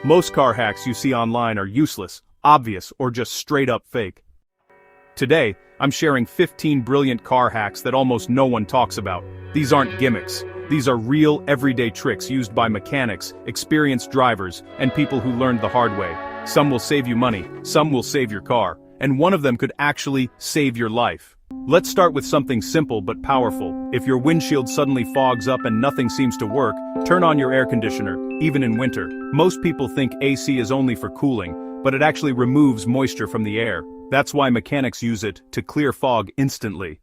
Most car hacks you see online are useless, obvious, or just straight up fake. Today, I'm sharing 15 brilliant car hacks that almost no one talks about. These aren't gimmicks. These are real, everyday tricks used by mechanics, experienced drivers, and people who learned the hard way. Some will save you money, some will save your car, and one of them could actually save your life. Let's start with something simple but powerful. If your windshield suddenly fogs up and nothing seems to work, turn on your air conditioner, even in winter. Most people think AC is only for cooling, but it actually removes moisture from the air. That's why mechanics use it to clear fog instantly.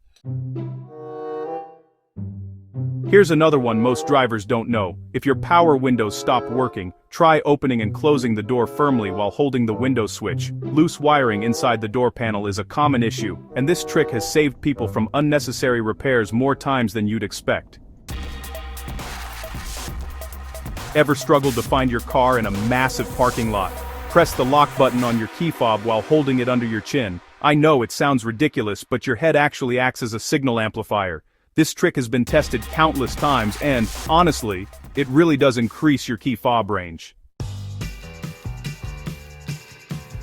Here's another one most drivers don't know. If your power windows stop working, try opening and closing the door firmly while holding the window switch. Loose wiring inside the door panel is a common issue, and this trick has saved people from unnecessary repairs more times than you'd expect. Ever struggled to find your car in a massive parking lot? Press the lock button on your key fob while holding it under your chin. I know it sounds ridiculous, but your head actually acts as a signal amplifier. This trick has been tested countless times and, honestly, it really does increase your key fob range.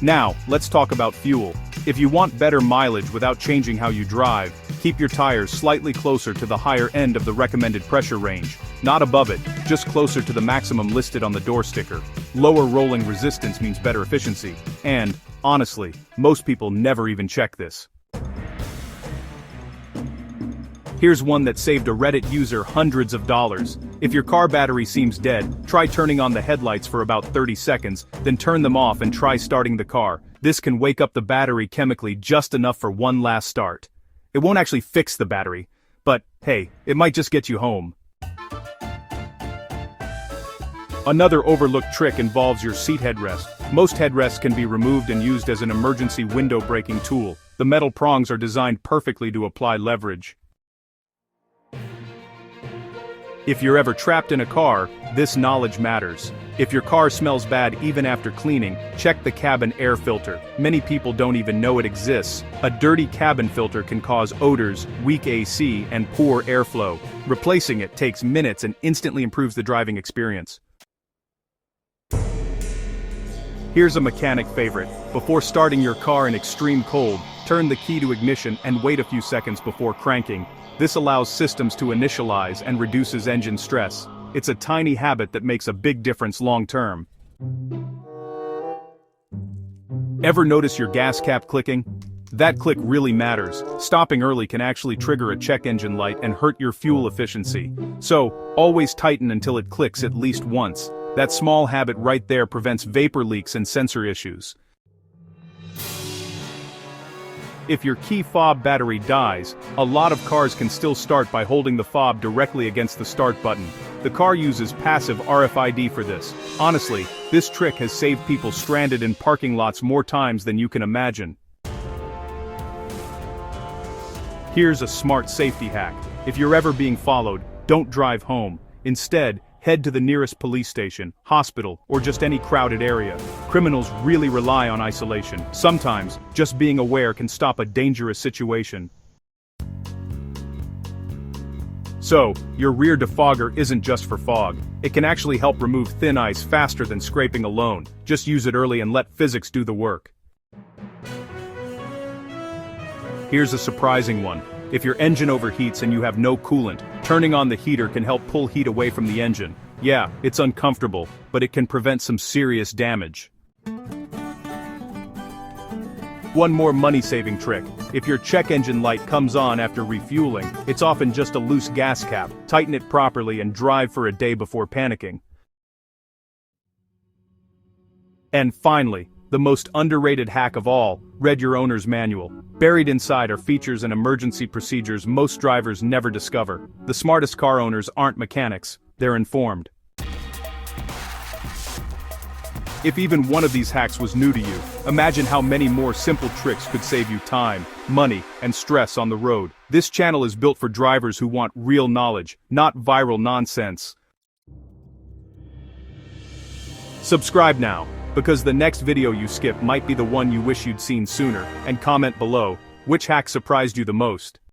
Now, let's talk about fuel. If you want better mileage without changing how you drive, keep your tires slightly closer to the higher end of the recommended pressure range. Not above it, just closer to the maximum listed on the door sticker. Lower rolling resistance means better efficiency. And, honestly, most people never even check this. Here's one that saved a Reddit user hundreds of dollars. If your car battery seems dead, try turning on the headlights for about 30 seconds, then turn them off and try starting the car. This can wake up the battery chemically just enough for one last start. It won't actually fix the battery, but hey, it might just get you home. Another overlooked trick involves your seat headrest. Most headrests can be removed and used as an emergency window breaking tool. The metal prongs are designed perfectly to apply leverage. If you're ever trapped in a car, this knowledge matters. If your car smells bad even after cleaning, check the cabin air filter. Many people don't even know it exists. A dirty cabin filter can cause odors, weak AC, and poor airflow. Replacing it takes minutes and instantly improves the driving experience. Here's a mechanic favorite. Before starting your car in extreme cold, turn the key to ignition and wait a few seconds before cranking. This allows systems to initialize and reduces engine stress. It's a tiny habit that makes a big difference long term. Ever notice your gas cap clicking? That click really matters. Stopping early can actually trigger a check engine light and hurt your fuel efficiency. So, always tighten until it clicks at least once. That small habit right there prevents vapor leaks and sensor issues. If your key fob battery dies, a lot of cars can still start by holding the fob directly against the start button. The car uses passive RFID for this. Honestly, this trick has saved people stranded in parking lots more times than you can imagine. Here's a smart safety hack. If you're ever being followed, don't drive home. Instead, head to the nearest police station, hospital, or just any crowded area. Criminals really rely on isolation. Sometimes, just being aware can stop a dangerous situation. So, your rear defogger isn't just for fog. It can actually help remove thin ice faster than scraping alone. Just use it early and let physics do the work. Here's a surprising one. If your engine overheats and you have no coolant, turning on the heater can help pull heat away from the engine. Yeah, it's uncomfortable, but it can prevent some serious damage. One more money-saving trick. If your check engine light comes on after refueling, it's often just a loose gas cap. Tighten it properly and drive for a day before panicking. And finally, the most underrated hack of all, read your owner's manual. Buried inside are features and emergency procedures most drivers never discover. The smartest car owners aren't mechanics, they're informed. If even one of these hacks was new to you, imagine how many more simple tricks could save you time, money, and stress on the road. This channel is built for drivers who want real knowledge, not viral nonsense. Subscribe now, because the next video you skip might be the one you wish you'd seen sooner, and comment below, which hack surprised you the most?